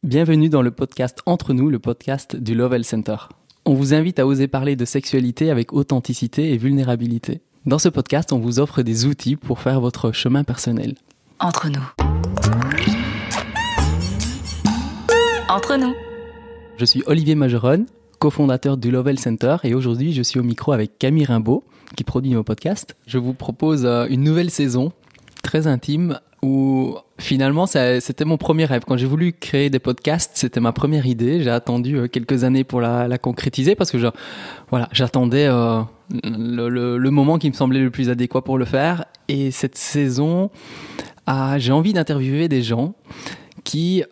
Bienvenue dans le podcast Entre nous, le podcast du Love Health Center. On vous invite à oser parler de sexualité avec authenticité et vulnérabilité. Dans ce podcast, on vous offre des outils pour faire votre chemin personnel. Entre nous. Entre nous. Je suis Olivier Majeron, cofondateur du Love Health Center, et aujourd'hui je suis au micro avec Camille Rimbaud, qui produit nos podcasts. Je vous propose une nouvelle saison très intime où finalement c'était mon premier rêve. Quand j'ai voulu créer des podcasts, c'était ma première idée. J'ai attendu quelques années pour la concrétiser parce que j'attendais le moment qui me semblait le plus adéquat pour le faire. Et cette saison, j'ai envie d'interviewer des gens qui,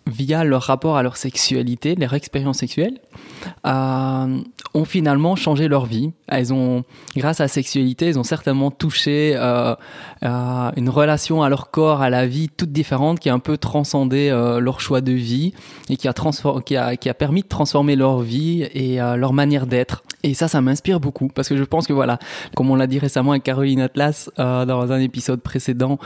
via leur rapport à leur sexualité, leur expérience sexuelle, ont finalement changé leur vie. Grâce à la sexualité, ils ont certainement touché une relation à leur corps, à la vie toute différente, qui a un peu transcendé leur choix de vie et qui a permis de transformer leur vie et leur manière d'être. Et ça m'inspire beaucoup parce que je pense que comme on l'a dit récemment avec Caroline Atlas dans un épisode précédent,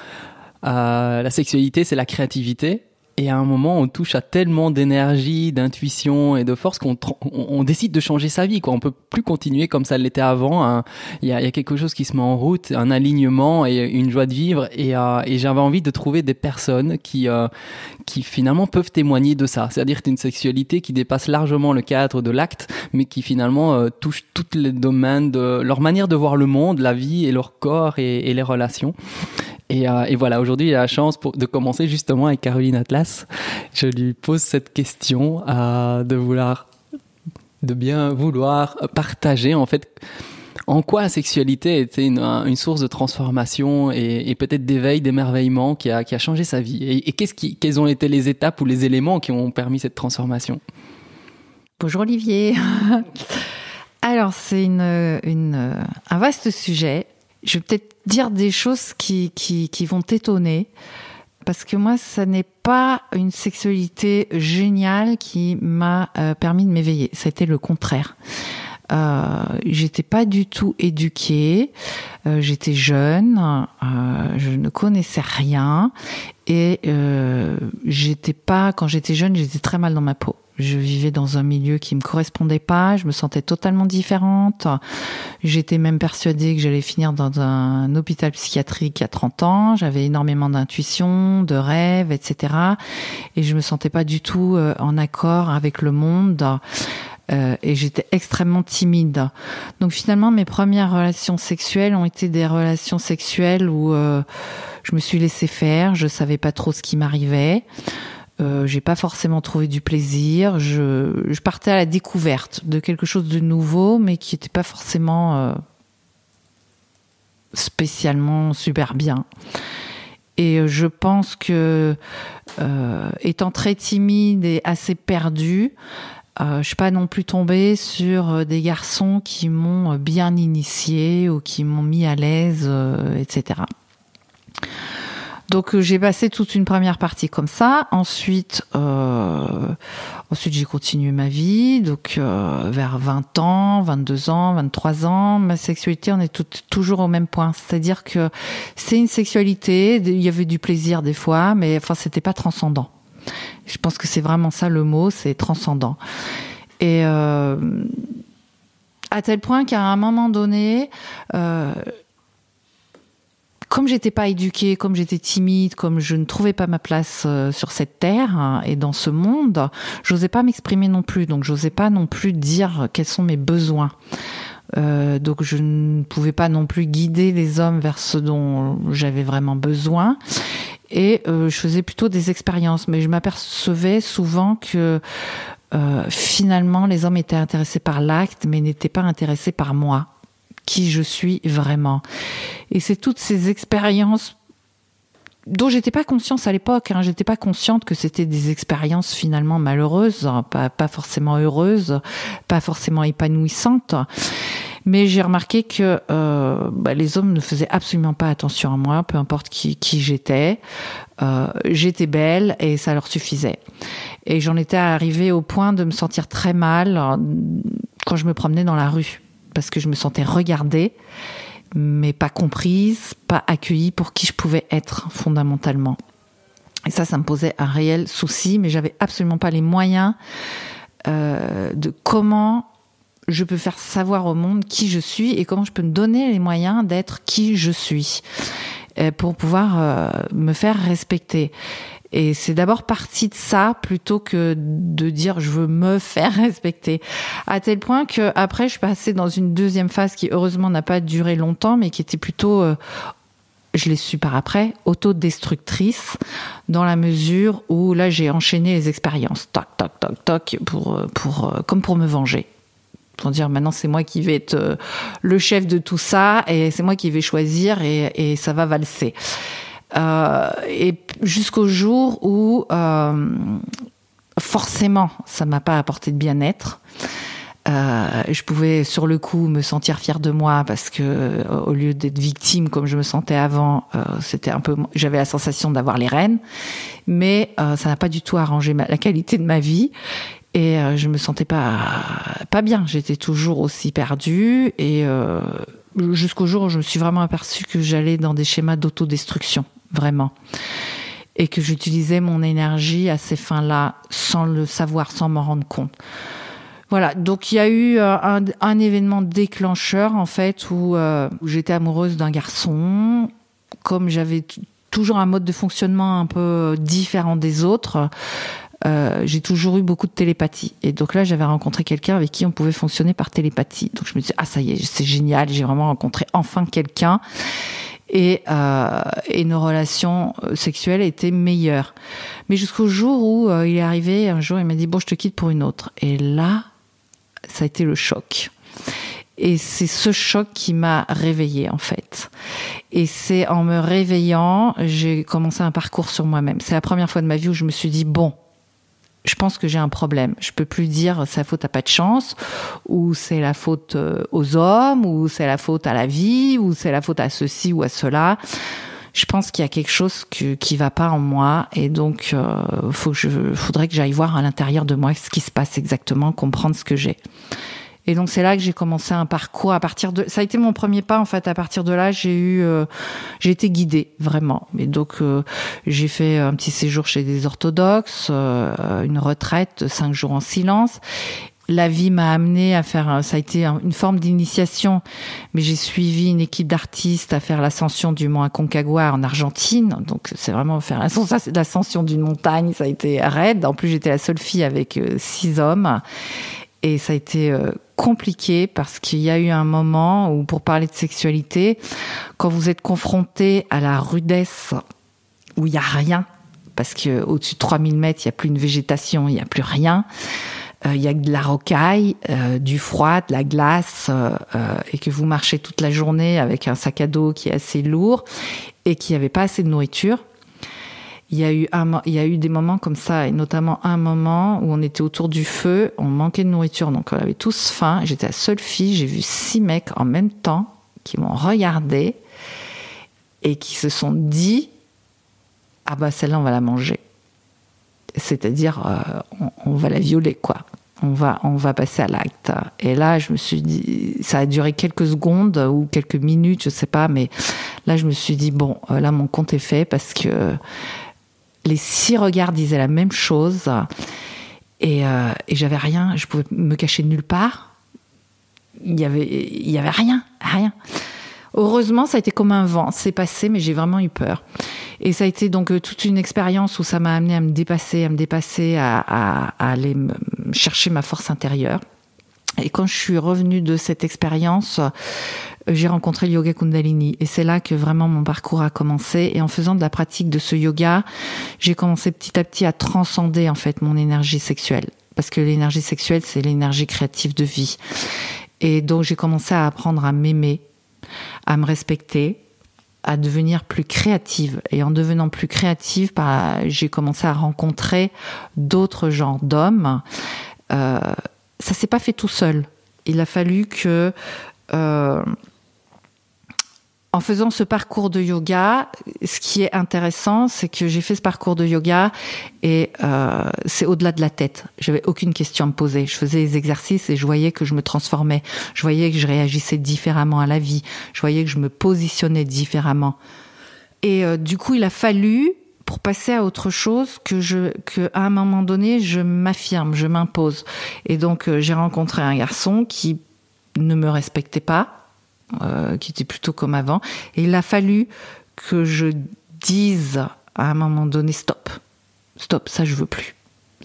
la sexualité, c'est la créativité. Et à un moment, on touche à tellement d'énergie, d'intuition et de force qu'on décide de changer sa vie, quoi. On peut plus continuer comme ça l'était avant. Il y a quelque chose qui se met en route, un alignement et une joie de vivre. Et j'avais envie de trouver des personnes qui finalement peuvent témoigner de ça. C'est-à-dire une sexualité qui dépasse largement le cadre de l'acte, mais qui finalement touche tous les domaines de leur manière de voir le monde, la vie et leur corps et les relations. Et voilà, aujourd'hui, il y a la chance de commencer justement avec Caroline Atlas. Je lui pose cette question de bien vouloir partager en fait en quoi la sexualité était une source de transformation et peut-être d'éveil, d'émerveillement qui a changé sa vie. Et quelles ont été les étapes ou les éléments qui ont permis cette transformation? Bonjour Olivier. Alors, c'est un vaste sujet. Je vais peut-être dire des choses qui vont t'étonner, parce que moi, ça n'est pas une sexualité géniale qui m'a permis de m'éveiller. C'était le contraire. J'étais pas du tout éduquée, j'étais jeune, je ne connaissais rien et quand j'étais jeune, j'étais très mal dans ma peau. Je vivais dans un milieu qui me correspondait pas, je me sentais totalement différente. J'étais même persuadée que j'allais finir dans un hôpital psychiatrique à 30 ans. J'avais énormément d'intuition, de rêves, etc. Et je me sentais pas du tout en accord avec le monde. Et j'étais extrêmement timide. Donc finalement, mes premières relations sexuelles ont été des relations sexuelles où je me suis laissée faire, je savais pas trop ce qui m'arrivait. J'ai pas forcément trouvé du plaisir. Je partais à la découverte de quelque chose de nouveau, mais qui était pas forcément spécialement super bien. Et je pense que étant très timide et assez perdue, je suis pas non plus tombée sur des garçons qui m'ont bien initiée ou qui m'ont mis à l'aise, etc. Donc j'ai passé toute une première partie comme ça. Ensuite j'ai continué ma vie. Donc vers 20 ans, 22 ans, 23 ans, ma sexualité, on est toujours au même point. C'est-à-dire que c'est une sexualité, il y avait du plaisir des fois, mais enfin c'était pas transcendant. Je pense que c'est vraiment ça le mot, c'est transcendant. Et à tel point qu'à un moment donné, comme j'étais pas éduquée, comme j'étais timide, comme je ne trouvais pas ma place sur cette terre et dans ce monde, j'osais pas m'exprimer non plus. Donc j'osais pas non plus dire quels sont mes besoins. Donc je ne pouvais pas non plus guider les hommes vers ce dont j'avais vraiment besoin. Et je faisais plutôt des expériences, mais je m'apercevais souvent que finalement les hommes étaient intéressés par l'acte, mais n'étaient pas intéressés par moi, qui je suis vraiment. Et c'est toutes ces expériences dont j'étais pas consciente à l'époque. J'étais pas consciente que c'était des expériences finalement malheureuses, pas forcément heureuses, pas forcément épanouissantes. Mais j'ai remarqué que les hommes ne faisaient absolument pas attention à moi, peu importe qui j'étais. J'étais belle et ça leur suffisait. Et j'en étais arrivée au point de me sentir très mal quand je me promenais dans la rue, parce que je me sentais regardée, mais pas comprise, pas accueillie pour qui je pouvais être fondamentalement. Et ça me posait un réel souci, mais j'avais absolument pas les moyens de comment je peux faire savoir au monde qui je suis et comment je peux me donner les moyens d'être qui je suis pour pouvoir me faire respecter. Et c'est d'abord parti de ça plutôt que de dire je veux me faire respecter. À tel point que après je suis passée dans une deuxième phase qui heureusement n'a pas duré longtemps, mais qui était plutôt, je l'ai su par après, autodestructrice, dans la mesure où là j'ai enchaîné les expériences, toc toc toc toc, comme pour me venger. Pour dire maintenant c'est moi qui vais être le chef de tout ça et c'est moi qui vais choisir et ça va valser. Et jusqu'au jour où forcément ça m'a pas apporté de bien-être. Je pouvais sur le coup me sentir fière de moi parce que au lieu d'être victime comme je me sentais avant, j'avais la sensation d'avoir les rênes, mais ça n'a pas du tout arrangé la qualité de ma vie. Et je me sentais pas bien. J'étais toujours aussi perdue et jusqu'au jour où je me suis vraiment aperçue que j'allais dans des schémas d'autodestruction, vraiment. Et que j'utilisais mon énergie à ces fins-là sans le savoir, sans m'en rendre compte. Voilà, donc il y a eu un événement déclencheur en fait où j'étais amoureuse d'un garçon. Comme j'avais toujours un mode de fonctionnement un peu différent des autres, j'ai toujours eu beaucoup de télépathie. Et donc là, j'avais rencontré quelqu'un avec qui on pouvait fonctionner par télépathie. Donc je me disais, ça y est, c'est génial, j'ai vraiment rencontré enfin quelqu'un. Et nos relations sexuelles étaient meilleures. Mais jusqu'au jour où il est arrivé, un jour, il m'a dit, bon, je te quitte pour une autre. Et là, ça a été le choc. Et c'est ce choc qui m'a réveillée, en fait. Et c'est en me réveillant, j'ai commencé un parcours sur moi-même. C'est la première fois de ma vie où je me suis dit, bon, je pense que j'ai un problème. Je peux plus dire c'est la faute à pas de chance, ou c'est la faute aux hommes, ou c'est la faute à la vie, ou c'est la faute à ceci ou à cela. Je pense qu'il y a quelque chose qui va pas en moi, et donc faudrait que j'aille voir à l'intérieur de moi ce qui se passe exactement, comprendre ce que j'ai. Et donc c'est là que j'ai commencé un parcours. Ça a été mon premier pas en fait. À partir de là, j'ai été guidée vraiment. Et donc j'ai fait un petit séjour chez des orthodoxes, une retraite, 5 jours en silence. La vie m'a amenée à faire, ça a été une forme d'initiation, mais j'ai suivi une équipe d'artistes à faire l'ascension du mont Aconcagua en Argentine. Donc c'est vraiment faire l'ascension d'une montagne, ça a été raide. En plus j'étais la seule fille avec 6 hommes. Et ça a été compliqué parce qu'il y a eu un moment où, pour parler de sexualité, quand vous êtes confronté à la rudesse où il n'y a rien, parce qu'au-dessus de 3000 mètres, il n'y a plus une végétation, il n'y a plus rien, il y a de la rocaille, du froid, de la glace, et que vous marchez toute la journée avec un sac à dos qui est assez lourd et qu'il n'y avait pas assez de nourriture. Il y a eu des moments comme ça, et notamment un moment où on était autour du feu, on manquait de nourriture, donc on avait tous faim. J'étais la seule fille, j'ai vu 6 mecs en même temps qui m'ont regardé et qui se sont dit « Ah bah celle-là, on va la manger ». C'est-à-dire, on va la violer, quoi. On va passer à l'acte. Et là, je me suis dit, ça a duré quelques secondes ou quelques minutes, je sais pas, mais là, je me suis dit, bon, là, mon compte est fait parce que les 6 regards disaient la même chose et j'avais rien, je pouvais me cacher nulle part. Il y avait rien. Heureusement, ça a été comme un vent, c'est passé, mais j'ai vraiment eu peur. Et ça a été donc toute une expérience où ça m'a amené à me dépasser, à aller chercher ma force intérieure. Et quand je suis revenue de cette expérience, j'ai rencontré le yoga Kundalini. Et c'est là que vraiment mon parcours a commencé. Et en faisant de la pratique de ce yoga, j'ai commencé petit à petit à transcender en fait mon énergie sexuelle. Parce que l'énergie sexuelle, c'est l'énergie créative de vie. Et donc j'ai commencé à apprendre à m'aimer, à me respecter, à devenir plus créative. Et en devenant plus créative, j'ai commencé à rencontrer d'autres genres d'hommes. Ça s'est pas fait tout seul. Il a fallu que, en faisant ce parcours de yoga, ce qui est intéressant, c'est que j'ai fait ce parcours de yoga et c'est au-delà de la tête. J'avais aucune question à me poser. Je faisais les exercices et je voyais que je me transformais. Je voyais que je réagissais différemment à la vie. Je voyais que je me positionnais différemment. Et du coup, il a fallu, pour passer à autre chose que à un moment donné, je m'affirme, je m'impose. Et donc, j'ai rencontré un garçon qui ne me respectait pas, qui était plutôt comme avant. Et il a fallu que je dise à un moment donné, stop, ça je veux plus.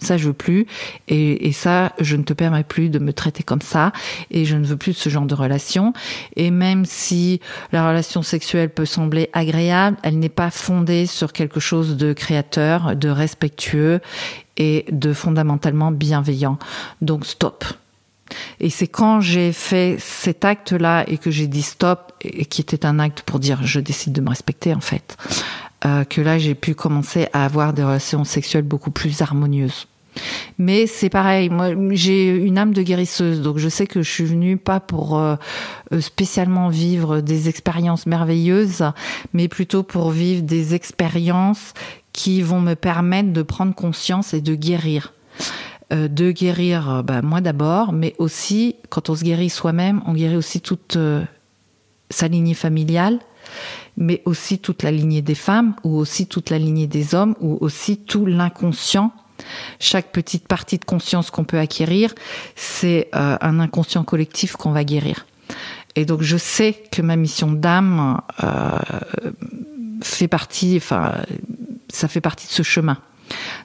Ça, je veux plus. Et ça, je ne te permets plus de me traiter comme ça. Et je ne veux plus de ce genre de relation. Et même si la relation sexuelle peut sembler agréable, elle n'est pas fondée sur quelque chose de créateur, de respectueux et de fondamentalement bienveillant. Donc, stop. Et c'est quand j'ai fait cet acte-là et que j'ai dit stop, et qui était un acte pour dire je décide de me respecter, en fait, que là, j'ai pu commencer à avoir des relations sexuelles beaucoup plus harmonieuses. Mais c'est pareil, moi, j'ai une âme de guérisseuse, donc je sais que je suis venue pas pour spécialement vivre des expériences merveilleuses, mais plutôt pour vivre des expériences qui vont me permettre de prendre conscience et de guérir. Moi d'abord, mais aussi, quand on se guérit soi-même, on guérit aussi toute sa lignée familiale, mais aussi toute la lignée des femmes, ou aussi toute la lignée des hommes, ou aussi tout l'inconscient. Chaque petite partie de conscience qu'on peut acquérir, c'est un inconscient collectif qu'on va guérir. Et donc je sais que ma mission d'âme fait partie de ce chemin.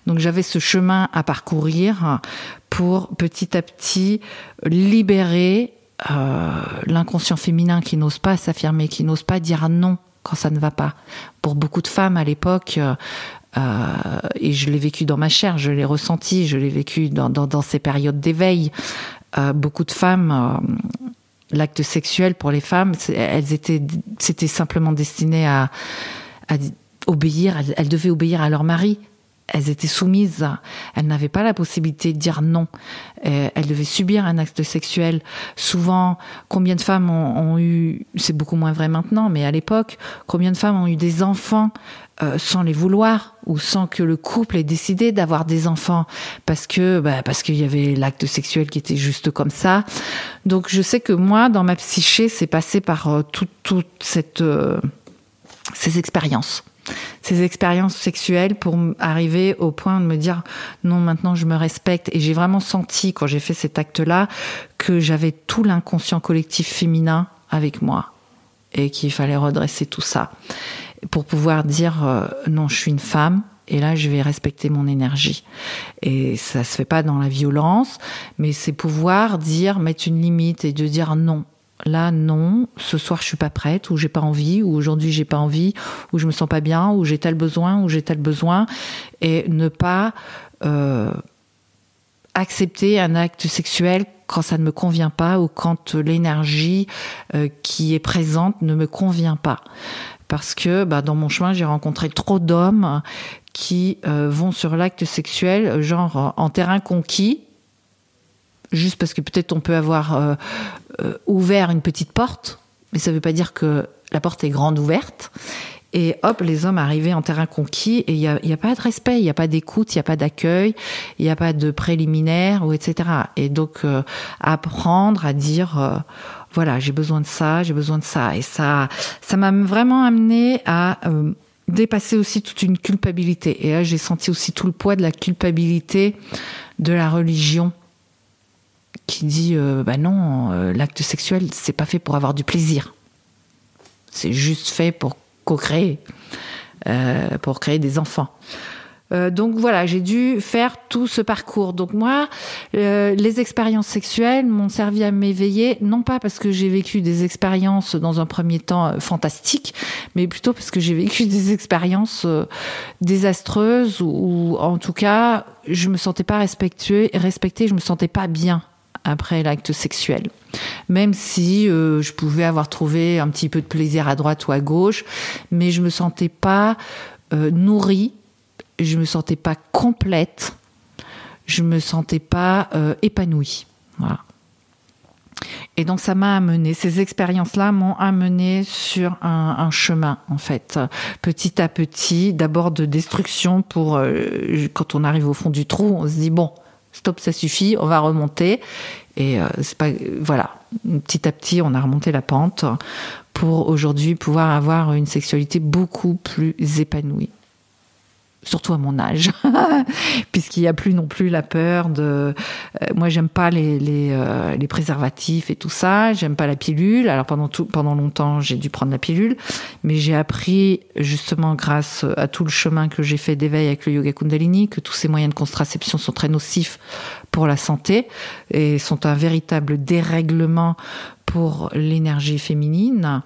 Donc j'avais ce chemin à parcourir pour petit à petit libérer l'inconscient féminin qui n'ose pas s'affirmer, qui n'ose pas dire non quand ça ne va pas. Pour beaucoup de femmes à l'époque, et je l'ai vécu dans ma chair, je l'ai ressenti, je l'ai vécu dans ces périodes d'éveil, beaucoup de femmes, l'acte sexuel pour les femmes, c'était simplement destiné à obéir, elles devaient obéir à leur mari. Elles étaient soumises, elles n'avaient pas la possibilité de dire non. Elles devaient subir un acte sexuel. Souvent, combien de femmes ont eu, c'est beaucoup moins vrai maintenant, mais à l'époque, combien de femmes ont eu des enfants sans les vouloir ou sans que le couple ait décidé d'avoir des enfants parce qu'il y avait l'acte sexuel qui était juste comme ça. Donc je sais que moi, dans ma psyché, c'est passé par toutes ces expériences. Ces expériences sexuelles pour arriver au point de me dire non, maintenant je me respecte. Et j'ai vraiment senti, quand j'ai fait cet acte-là, que j'avais tout l'inconscient collectif féminin avec moi et qu'il fallait redresser tout ça pour pouvoir dire non, je suis une femme et là je vais respecter mon énergie. Et ça se fait pas dans la violence, mais c'est pouvoir mettre une limite et de dire non. Là, non, ce soir, je suis pas prête, ou j'ai pas envie, ou aujourd'hui, j'ai pas envie, ou je me sens pas bien, ou j'ai tel besoin, et ne pas accepter un acte sexuel quand ça ne me convient pas, ou quand l'énergie qui est présente ne me convient pas. Parce que dans mon chemin, j'ai rencontré trop d'hommes qui vont sur l'acte sexuel, genre en terrain conquis, juste parce que peut-être on peut avoir ouvert une petite porte, mais ça ne veut pas dire que la porte est grande ouverte. Et hop, les hommes arrivaient en terrain conquis et il y a pas de respect, il y a pas d'écoute, il y a pas d'accueil, il y a pas de préliminaire, ou etc. Et donc apprendre à dire voilà, j'ai besoin de ça. Et ça m'a vraiment amené à dépasser aussi toute une culpabilité. Et là, j'ai senti aussi tout le poids de la culpabilité de la religion, qui dit non, l'acte sexuel, c'est pas fait pour avoir du plaisir. C'est juste fait pour co-créer, pour créer des enfants. Donc voilà, j'ai dû faire tout ce parcours. Donc moi, les expériences sexuelles m'ont servi à m'éveiller, non pas parce que j'ai vécu des expériences dans un premier temps fantastiques, mais plutôt parce que j'ai vécu des expériences désastreuses, ou en tout cas, je me sentais pas respectée, je me sentais pas bien après l'acte sexuel. Même si je pouvais avoir trouvé un petit peu de plaisir à droite ou à gauche, mais je me sentais pas nourrie, je me sentais pas complète, je me sentais pas épanouie. Voilà. Et donc ça m'a amené, ces expériences-là m'ont amené sur un chemin, en fait, petit à petit, d'abord de destruction pour quand on arrive au fond du trou, on se dit bon, stop, ça suffit, on va remonter. Et c'est pas, voilà, petit à petit, on a remonté la pente pour aujourd'hui pouvoir avoir une sexualité beaucoup plus épanouie. surtout à mon âge, puisqu'il n'y a plus non plus la peur de... moi, j'aime pas les préservatifs et tout ça, j'aime pas la pilule. Alors pendant longtemps, j'ai dû prendre la pilule, mais j'ai appris, justement grâce à tout le chemin que j'ai fait d'éveil avec le yoga Kundalini, que tous ces moyens de contraception sont très nocifs pour la santé et sont un véritable dérèglement pour l'énergie féminine,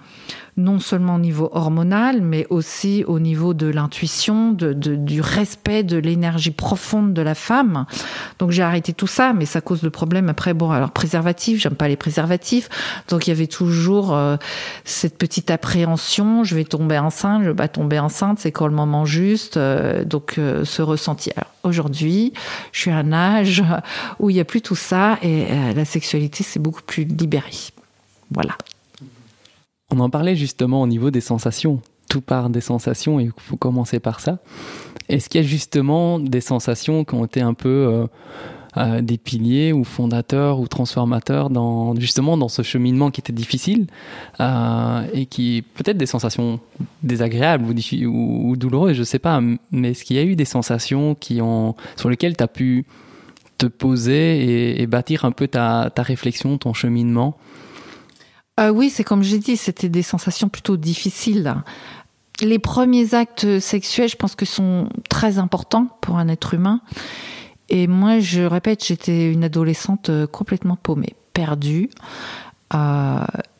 non seulement au niveau hormonal, mais aussi au niveau de l'intuition, du respect de l'énergie profonde de la femme. Donc j'ai arrêté tout ça, mais ça cause de problèmes. Après, bon, alors préservatifs, j'aime pas les préservatifs, donc il y avait toujours cette petite appréhension, je vais tomber enceinte, je vais pas tomber enceinte, c'est quand le moment juste, donc ce ressenti. Alors, aujourd'hui, je suis à un âge où il n'y a plus tout ça et la sexualité, c'est beaucoup plus libéré. Voilà. On en parlait justement au niveau des sensations. Tout part des sensations et il faut commencer par ça. Est-ce qu'il y a justement des sensations qui ont été un peu des piliers ou fondateurs ou transformateurs dans ce cheminement qui était difficile et qui peut-être des sensations désagréables ou douloureuses, je ne sais pas, mais est-ce qu'il y a eu des sensations sur lesquelles tu as pu te poser et bâtir un peu ta réflexion, ton cheminement? Oui, c'est comme j'ai dit, c'était des sensations plutôt difficiles. Les premiers actes sexuels, je pense que sont très importants pour un être humain. Et moi, je répète, j'étais une adolescente complètement paumée, perdue.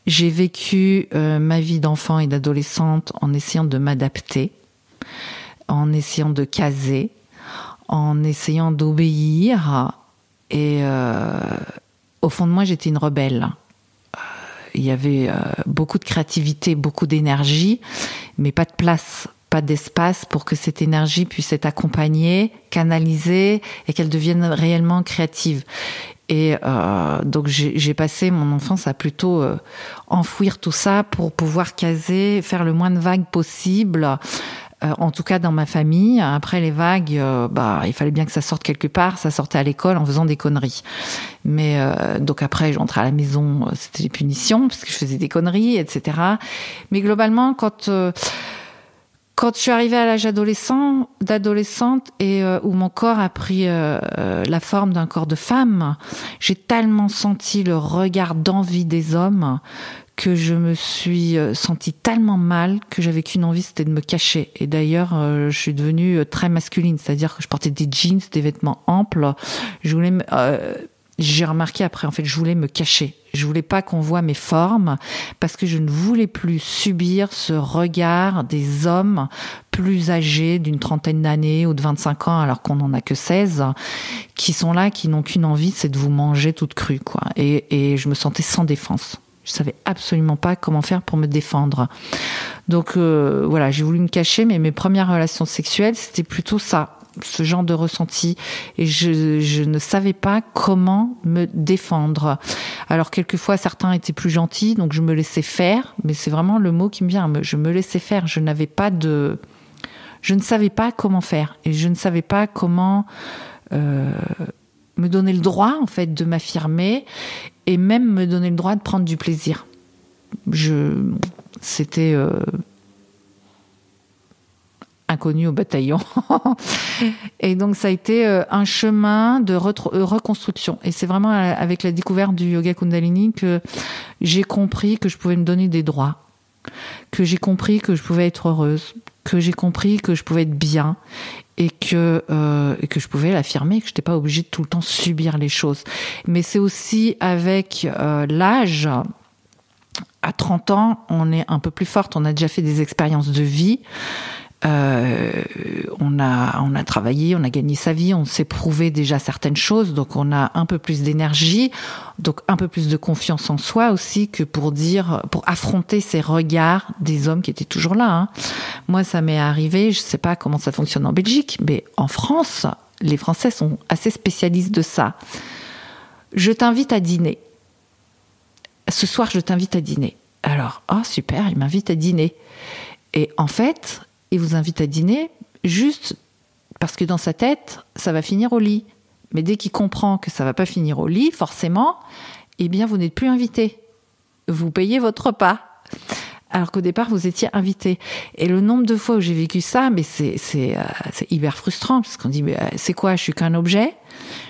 J'ai vécu ma vie d'enfant et d'adolescente en essayant de m'adapter, en essayant de caser, en essayant d'obéir. Et au fond de moi, j'étais une rebelle. Il y avait beaucoup de créativité, beaucoup d'énergie, mais pas de place, pas d'espace pour que cette énergie puisse être accompagnée, canalisée et qu'elle devienne réellement créative. Et donc j'ai passé mon enfance à plutôt enfouir tout ça pour pouvoir caser, faire le moins de vagues possible. En tout cas dans ma famille. Après les vagues, il fallait bien que ça sorte quelque part. Ça sortait à l'école en faisant des conneries. Mais donc après, j'entrais à la maison, c'était des punitions parce que je faisais des conneries, etc. Mais globalement, quand je suis arrivée à l'âge d'adolescente et où mon corps a pris la forme d'un corps de femme, j'ai tellement senti le regard d'envie des hommes que je me suis sentie tellement mal que j'avais qu'une envie, c'était de me cacher. Et d'ailleurs, je suis devenue très masculine, c'est-à-dire que je portais des jeans, des vêtements amples. J'ai remarqué après, en fait, je voulais me cacher. Je voulais pas qu'on voit mes formes parce que je ne voulais plus subir ce regard des hommes plus âgés d'une trentaine d'années ou de 25 ans alors qu'on n'en a que 16 qui sont là, qui n'ont qu'une envie, c'est de vous manger toute crue, quoi. Et je me sentais sans défense. Je savais absolument pas comment faire pour me défendre. Donc voilà, j'ai voulu me cacher, mais mes premières relations sexuelles, c'était plutôt ça, ce genre de ressenti. Et je ne savais pas comment me défendre. Alors quelquefois, certains étaient plus gentils, donc je me laissais faire, mais c'est vraiment le mot qui me vient. Je me laissais faire. Je ne savais pas comment faire. Et je ne savais pas comment me donner le droit, en fait, de m'affirmer et même me donner le droit de prendre du plaisir. C'était inconnu au bataillon. Et donc, ça a été un chemin de reconstruction. Et c'est vraiment avec la découverte du yoga Kundalini que j'ai compris que je pouvais me donner des droits, que j'ai compris que je pouvais être heureuse, que j'ai compris que je pouvais être bien et que je pouvais l'affirmer, que je n'étais pas obligée de tout le temps subir les choses. Mais c'est aussi avec l'âge, à 30 ans, on est un peu plus forte, on a déjà fait des expériences de vie, on a travaillé, on a gagné sa vie, on s'est prouvé déjà certaines choses, donc on a un peu plus d'énergie, donc un peu plus de confiance en soi aussi que pour affronter ces regards des hommes qui étaient toujours là, hein. Moi, ça m'est arrivé, je sais pas comment ça fonctionne en Belgique, mais en France, les Français sont assez spécialistes de ça. Je t'invite à dîner. Ce soir, je t'invite à dîner. Alors, oh super, il m'invite à dîner. Et en fait, il vous invite à dîner juste parce que dans sa tête, ça va finir au lit. Mais dès qu'il comprend que ça va pas finir au lit, forcément, eh bien, vous n'êtes plus invité. Vous payez votre repas. alors qu'au départ, vous étiez invité. Et le nombre de fois où j'ai vécu ça, mais c'est hyper frustrant, parce qu'on dit, mais c'est quoi? Je suis qu'un objet?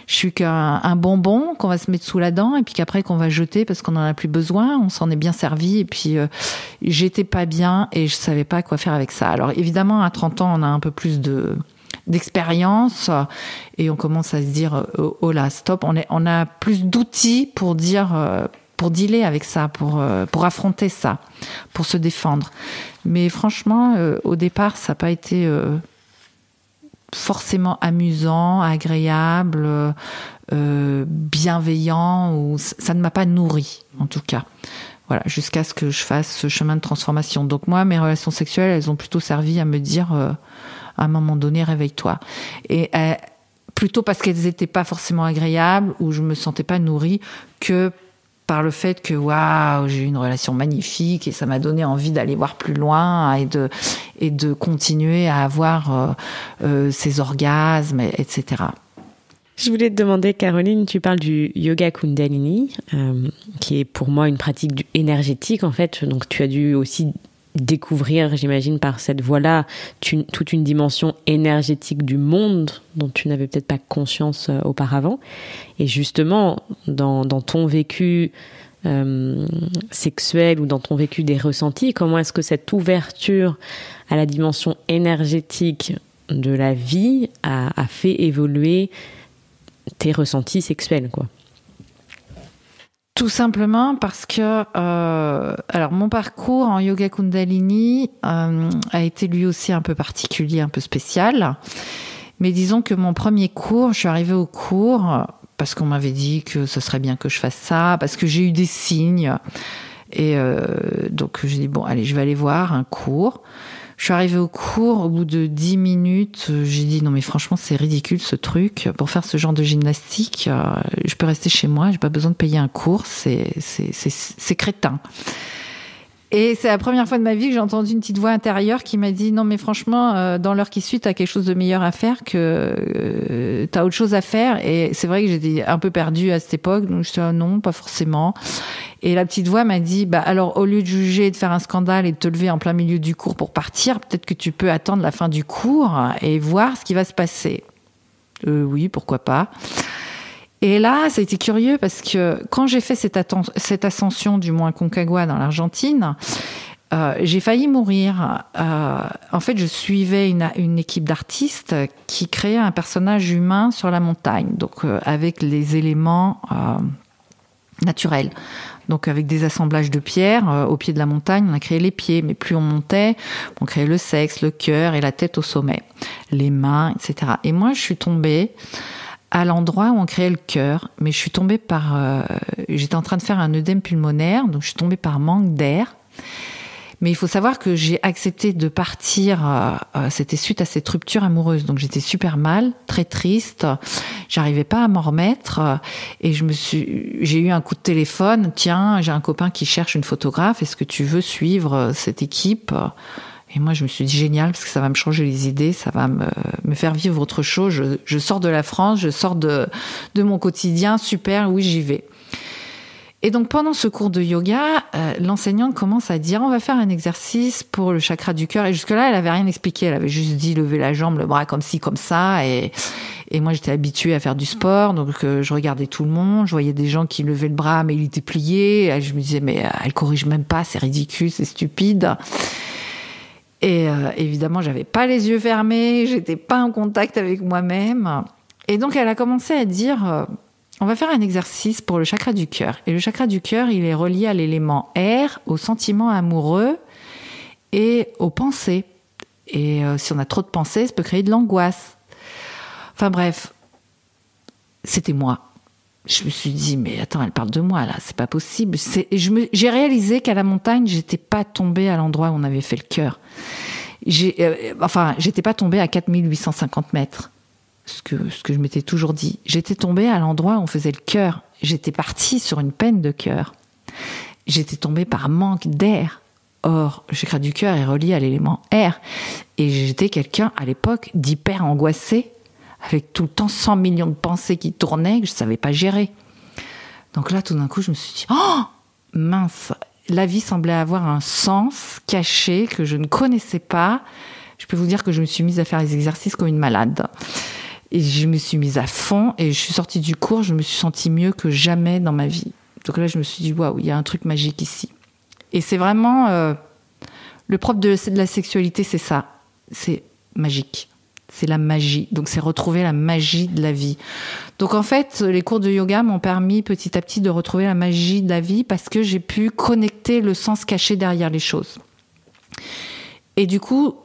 Je suis qu'un bonbon qu'on va se mettre sous la dent, et puis qu'après qu'on va jeter parce qu'on n'en a plus besoin, on s'en est bien servi, et puis j'étais pas bien, et je savais pas quoi faire avec ça. Alors évidemment, à 30 ans, on a un peu plus d'expérience, et on commence à se dire, oh là, stop, on a plus d'outils pour dire... pour dealer avec ça, pour affronter ça, pour se défendre. Mais franchement, au départ, ça n'a pas été forcément amusant, agréable, bienveillant, ou ça ne m'a pas nourri, en tout cas. Voilà, jusqu'à ce que je fasse ce chemin de transformation. Donc moi, mes relations sexuelles, elles ont plutôt servi à me dire, à un moment donné, réveille-toi. Et plutôt parce qu'elles n'étaient pas forcément agréables, ou je me sentais pas nourrie, que par le fait que waouh, j'ai eu une relation magnifique et ça m'a donné envie d'aller voir plus loin et de continuer à avoir ces orgasmes, etc. Je voulais te demander, Caroline, tu parles du yoga Kundalini, qui est pour moi une pratique énergétique en fait. Donc tu as dû aussi découvrir, j'imagine, par cette voie-là, toute une dimension énergétique du monde dont tu n'avais peut-être pas conscience auparavant. Et justement, dans ton vécu sexuel ou dans ton vécu des ressentis, comment est-ce que cette ouverture à la dimension énergétique de la vie a fait évoluer tes ressentis sexuels, quoi? Tout simplement parce que alors mon parcours en yoga Kundalini a été lui aussi un peu particulier, un peu spécial. Mais disons que mon premier cours, je suis arrivée au cours parce qu'on m'avait dit que ce serait bien que je fasse ça, parce que j'ai eu des signes. Et donc j'ai dit, bon, allez, je vais aller voir un cours. Je suis arrivée au cours, au bout de 10 minutes, j'ai dit non mais franchement c'est ridicule ce truc. Pour faire ce genre de gymnastique, je peux rester chez moi, j'ai pas besoin de payer un cours, c'est crétin. Et c'est la première fois de ma vie que j'ai entendu une petite voix intérieure qui m'a dit non mais franchement dans l'heure qui suit t'as quelque chose de meilleur à faire, que t'as autre chose à faire. Et c'est vrai que j'étais un peu perdue à cette époque, donc je disais non pas forcément. Et la petite voix m'a dit bah alors au lieu de juger, de faire un scandale et de te lever en plein milieu du cours pour partir, peut-être que tu peux attendre la fin du cours et voir ce qui va se passer. Oui, pourquoi pas. Et là, ça a été curieux parce que quand j'ai fait cette ascension du mont Aconcagua dans l'Argentine, j'ai failli mourir. En fait, je suivais une équipe d'artistes qui créait un personnage humain sur la montagne, donc avec les éléments naturels. Donc avec des assemblages de pierres au pied de la montagne, on a créé les pieds, mais plus on montait, on créait le sexe, le cœur et la tête au sommet, les mains, etc. Et moi, je suis tombée à l'endroit où on créait le cœur, mais je suis tombée j'étais en train de faire un œdème pulmonaire, donc je suis tombée par manque d'air. Mais il faut savoir que j'ai accepté de partir, c'était suite à cette rupture amoureuse, donc j'étais super mal, très triste, j'arrivais pas à m'en remettre, et j'ai eu un coup de téléphone, tiens, j'ai un copain qui cherche une photographe, est-ce que tu veux suivre cette équipe ? Et moi, je me suis dit génial, parce que ça va me changer les idées, ça va me faire vivre autre chose. Je sors de la France, je sors de mon quotidien, super, oui, j'y vais. Et donc, pendant ce cours de yoga, l'enseignante commence à dire, on va faire un exercice pour le chakra du cœur. Et jusque-là, elle avait rien expliqué. Elle avait juste dit, lever la jambe, le bras comme ci, comme ça. Et moi, j'étais habituée à faire du sport. Donc, je regardais tout le monde. Je voyais des gens qui levaient le bras, mais il était plié. Et je me disais, mais elle corrige même pas, c'est ridicule, c'est stupide. Et évidemment, j'avais pas les yeux fermés, j'étais pas en contact avec moi-même. Et donc, elle a commencé à dire, on va faire un exercice pour le chakra du cœur. Et le chakra du cœur, il est relié à l'élément air, aux sentiments amoureux et aux pensées. Et si on a trop de pensées, ça peut créer de l'angoisse. Enfin bref, c'était moi. Je me suis dit, mais attends, elle parle de moi, là, c'est pas possible. J'ai réalisé qu'à la montagne, j'étais pas tombée à l'endroit où on avait fait le cœur. J'étais pas tombée à 4850 mètres, ce que je m'étais toujours dit. J'étais tombée à l'endroit où on faisait le cœur. J'étais partie sur une peine de cœur. J'étais tombée par manque d'air. Or, le chakra du cœur est relié à l'élément air. Et j'étais quelqu'un, à l'époque, d'hyper angoissé, avec tout le temps 100 millions de pensées qui tournaient que je ne savais pas gérer. Donc là, tout d'un coup, je me suis dit « Oh, mince !» la vie semblait avoir un sens caché que je ne connaissais pas. Je peux vous dire que je me suis mise à faire les exercices comme une malade. Et je me suis mise à fond et je suis sortie du cours, je me suis sentie mieux que jamais dans ma vie. Donc là, je me suis dit, waouh, il y a un truc magique ici. Et c'est vraiment... le propre de la sexualité, c'est ça. C'est magique. C'est la magie. Donc, c'est retrouver la magie de la vie. Donc, en fait, les cours de yoga m'ont permis petit à petit de retrouver la magie de la vie parce que j'ai pu connecter le sens caché derrière les choses. Et du coup,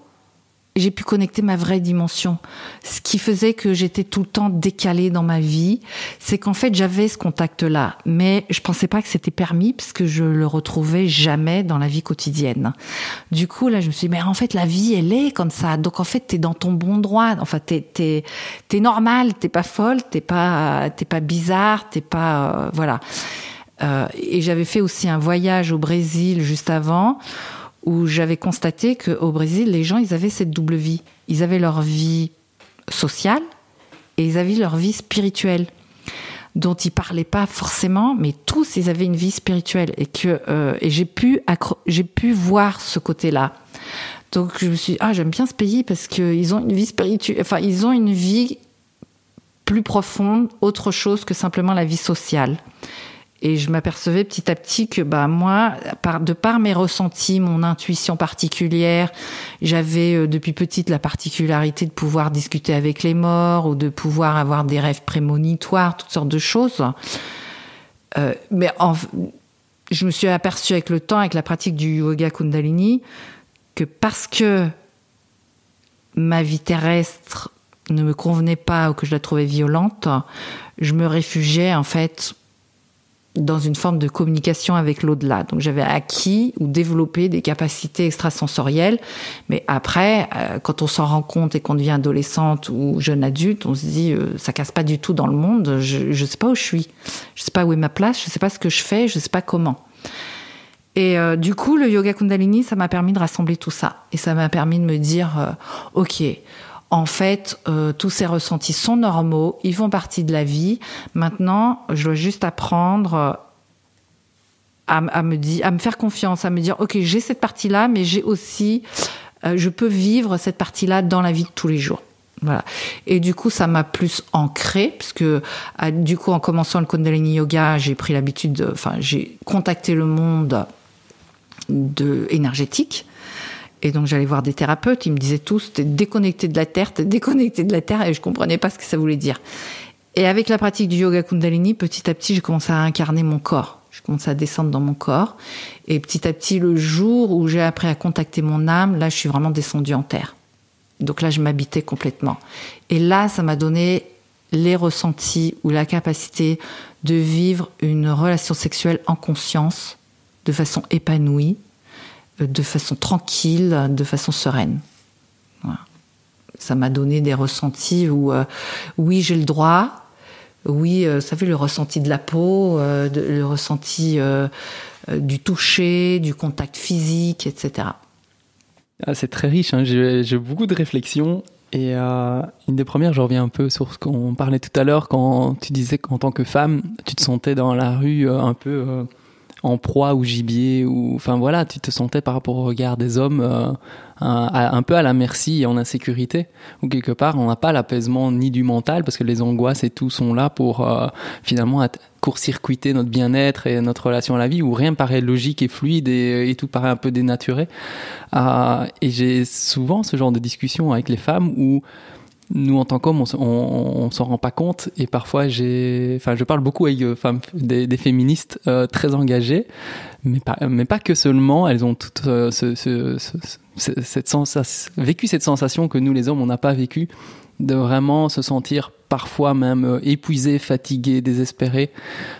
j'ai pu connecter ma vraie dimension. Ce qui faisait que j'étais tout le temps décalée dans ma vie, c'est qu'en fait, j'avais ce contact-là. Mais je pensais pas que c'était permis parce que je le retrouvais jamais dans la vie quotidienne. Du coup, là, je me suis dit, mais en fait, la vie, elle est comme ça. Donc, en fait, t'es dans ton bon droit. Enfin, t'es normal, t'es pas folle, t'es pas bizarre, t'es pas, voilà. Et j'avais fait aussi un voyage au Brésil juste avant, où j'avais constaté qu'au Brésil, les gens, ils avaient cette double vie. Ils avaient leur vie sociale et ils avaient leur vie spirituelle, dont ils parlaient pas forcément, mais tous, ils avaient une vie spirituelle. Et j'ai pu voir ce côté-là. Donc, je me suis dit, j'aime bien ce pays parce qu'ils ont une vie spirituelle, enfin, ils ont une vie plus profonde, autre chose que simplement la vie sociale. Et je m'apercevais petit à petit que moi, de par mes ressentis, mon intuition particulière, j'avais depuis petite la particularité de pouvoir discuter avec les morts ou de pouvoir avoir des rêves prémonitoires, toutes sortes de choses. Je me suis aperçue avec le temps, avec la pratique du yoga Kundalini, que parce que ma vie terrestre ne me convenait pas ou que je la trouvais violente, je me réfugiais en fait dans une forme de communication avec l'au-delà. Donc j'avais acquis ou développé des capacités extrasensorielles, mais après, quand on s'en rend compte et qu'on devient adolescente ou jeune adulte, on se dit ça casse pas du tout dans le monde, je sais pas où je suis, je sais pas où est ma place, je sais pas ce que je fais, je sais pas comment. Et du coup, le yoga Kundalini, ça m'a permis de rassembler tout ça. Et ça m'a permis de me dire, ok, en fait, tous ces ressentis sont normaux, ils font partie de la vie. Maintenant, je dois juste apprendre à me faire confiance, à me dire, ok, j'ai cette partie-là, mais j'ai aussi, je peux vivre cette partie-là dans la vie de tous les jours. Voilà. Et du coup, ça m'a plus ancrée, parce que du coup, en commençant le Kundalini Yoga, j'ai pris l'habitude, j'ai contacté le monde énergétique. Et donc, j'allais voir des thérapeutes, ils me disaient tous, t'es déconnecté de la Terre, et je comprenais pas ce que ça voulait dire. Et avec la pratique du yoga Kundalini, petit à petit, j'ai commencé à incarner mon corps. Je commençais à descendre dans mon corps. Et petit à petit, le jour où j'ai appris à contacter mon âme, là, je suis vraiment descendue en terre. Donc là, je m'habitais complètement. Et là, ça m'a donné les ressentis ou la capacité de vivre une relation sexuelle en conscience, de façon épanouie, de façon tranquille, de façon sereine. Voilà. Ça m'a donné des ressentis où, oui, j'ai le droit, oui, ça fait le ressenti de la peau, le ressenti du toucher, du contact physique, etc. C'est très riche, hein. J'ai beaucoup de réflexions. Et une des premières, je reviens un peu sur ce qu'on parlait tout à l'heure, quand tu disais qu'en tant que femme, tu te sentais dans la rue un peu... en proie ou gibier, ou enfin voilà, tu te sentais par rapport au regard des hommes un peu à la merci et en insécurité, ou quelque part on n'a pas l'apaisement ni du mental parce que les angoisses et tout sont là pour finalement court-circuiter notre bien-être et notre relation à la vie, où rien paraît logique et fluide et tout paraît un peu dénaturé. Et j'ai souvent ce genre de discussion avec les femmes où nous, en tant qu'hommes, on s'en rend pas compte. Et parfois, je parle beaucoup avec des féministes très engagées, mais pas que seulement. Elles ont toutes vécu cette sensation que nous, les hommes, on n'a pas vécu, de vraiment se sentir parfois même épuisé, fatigué, désespéré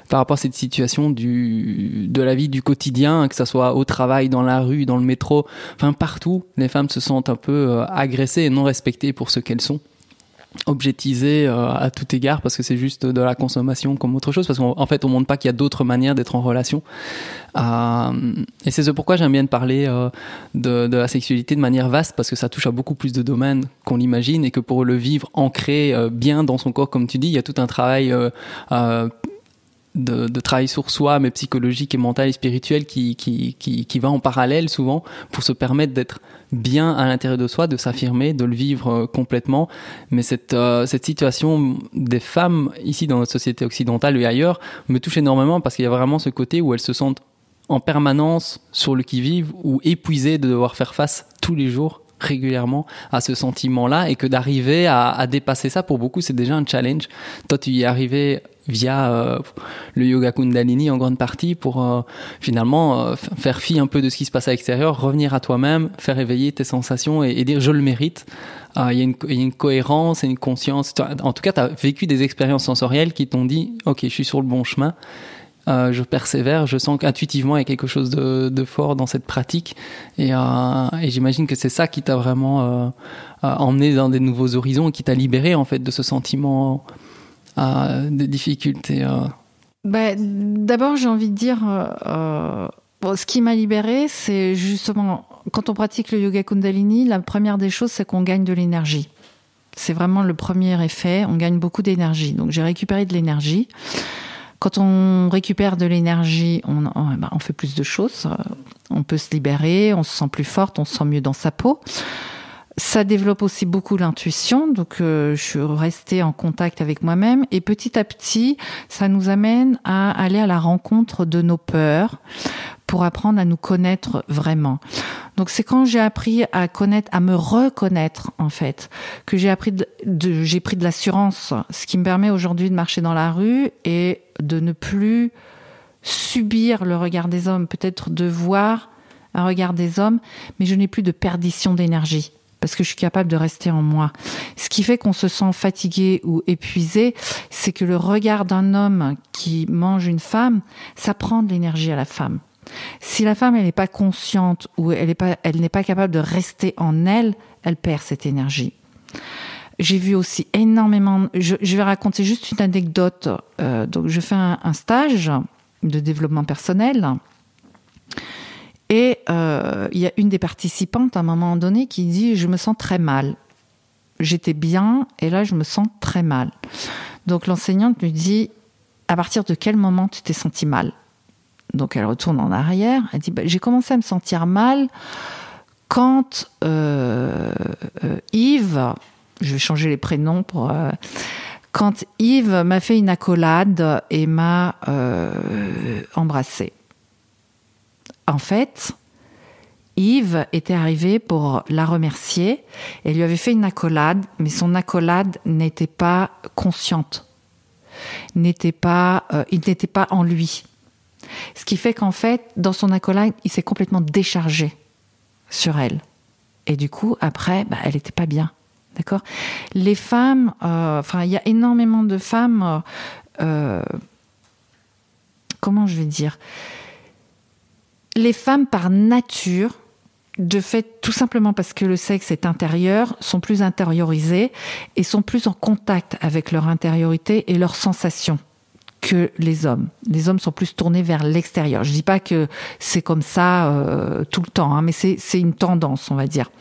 par rapport à cette situation de la vie du quotidien, que ça soit au travail, dans la rue, dans le métro, enfin partout, les femmes se sentent un peu agressées et non respectées pour ce qu'elles sont, objectisées à tout égard parce que c'est juste de la consommation comme autre chose, parce qu'en fait on montre pas qu'il y a d'autres manières d'être en relation, et c'est pourquoi j'aime bien parler de la sexualité de manière vaste, parce que ça touche à beaucoup plus de domaines qu'on l'imagine, et que pour le vivre ancré bien dans son corps, comme tu dis, il y a tout un travail de travail sur soi, mais psychologique et mental et spirituel qui va en parallèle souvent pour se permettre d'être bien à l'intérieur de soi, de s'affirmer, de le vivre complètement. Mais cette situation des femmes ici dans notre société occidentale et ailleurs me touche énormément parce qu'il y a vraiment ce côté où elles se sentent en permanence sur le qui-vive ou épuisées de devoir faire face tous les jours régulièrement à ce sentiment-là, et que d'arriver à dépasser ça, pour beaucoup, c'est déjà un challenge. Toi, tu y es arrivé via le yoga Kundalini en grande partie pour finalement faire fi un peu de ce qui se passe à l'extérieur, revenir à toi-même, faire éveiller tes sensations et dire « je le mérite ». Il y a une cohérence et une conscience. En tout cas, tu as vécu des expériences sensorielles qui t'ont dit « ok, je suis sur le bon chemin ». Je persévère, je sens qu'intuitivement il y a quelque chose de fort dans cette pratique, et j'imagine que c'est ça qui t'a vraiment emmené dans des nouveaux horizons et qui t'a libéré en fait de ce sentiment de difficulté. D'abord, j'ai envie de dire, ce qui m'a libérée, c'est justement quand on pratique le yoga Kundalini, la première des choses, c'est qu'on gagne de l'énergie. C'est vraiment le premier effet, on gagne beaucoup d'énergie. Donc j'ai récupéré de l'énergie. Quand on récupère de l'énergie, on fait plus de choses. On peut se libérer, on se sent plus forte, on se sent mieux dans sa peau. Ça développe aussi beaucoup l'intuition. Donc, je suis restée en contact avec moi-même. Et petit à petit, ça nous amène à aller à la rencontre de nos peurs pour apprendre à nous connaître vraiment. Donc, c'est quand j'ai appris à connaître, à me reconnaître, en fait, que j'ai pris de l'assurance, ce qui me permet aujourd'hui de marcher dans la rue et de ne plus subir le regard des hommes, peut-être de voir un regard des hommes, mais je n'ai plus de perdition d'énergie parce que je suis capable de rester en moi. Ce qui fait qu'on se sent fatigué ou épuisé, c'est que le regard d'un homme qui mange une femme, ça prend de l'énergie à la femme. Si la femme, elle n'est pas consciente ou elle n'est pas capable de rester en elle, elle perd cette énergie. J'ai vu aussi énormément... Je vais raconter juste une anecdote. Donc, je fais un stage de développement personnel. Et il y a une des participantes, à un moment donné, qui dit « Je me sens très mal. J'étais bien, et là, je me sens très mal. » Donc, l'enseignante lui dit « À partir de quel moment tu t'es sentie mal ?» Donc, elle retourne en arrière. Elle dit « J'ai commencé à me sentir mal quand Yves... » Je vais changer les prénoms pour... quand Yves m'a fait une accolade et m'a embrassée. En fait, Yves était arrivé pour la remercier et lui avait fait une accolade, mais son accolade n'était pas consciente, il n'était pas en lui. Ce qui fait qu'en fait, dans son accolade, il s'est complètement déchargé sur elle. Et du coup, après, elle n'était pas bien. D'accord ? Les femmes, il y a énormément de femmes, comment je vais dire ? Les femmes, par nature, de fait, tout simplement parce que le sexe est intérieur, sont plus intériorisées et sont plus en contact avec leur intériorité et leurs sensations que les hommes. Les hommes sont plus tournés vers l'extérieur. Je dis pas que c'est comme ça tout le temps, mais c'est une tendance, on va dire.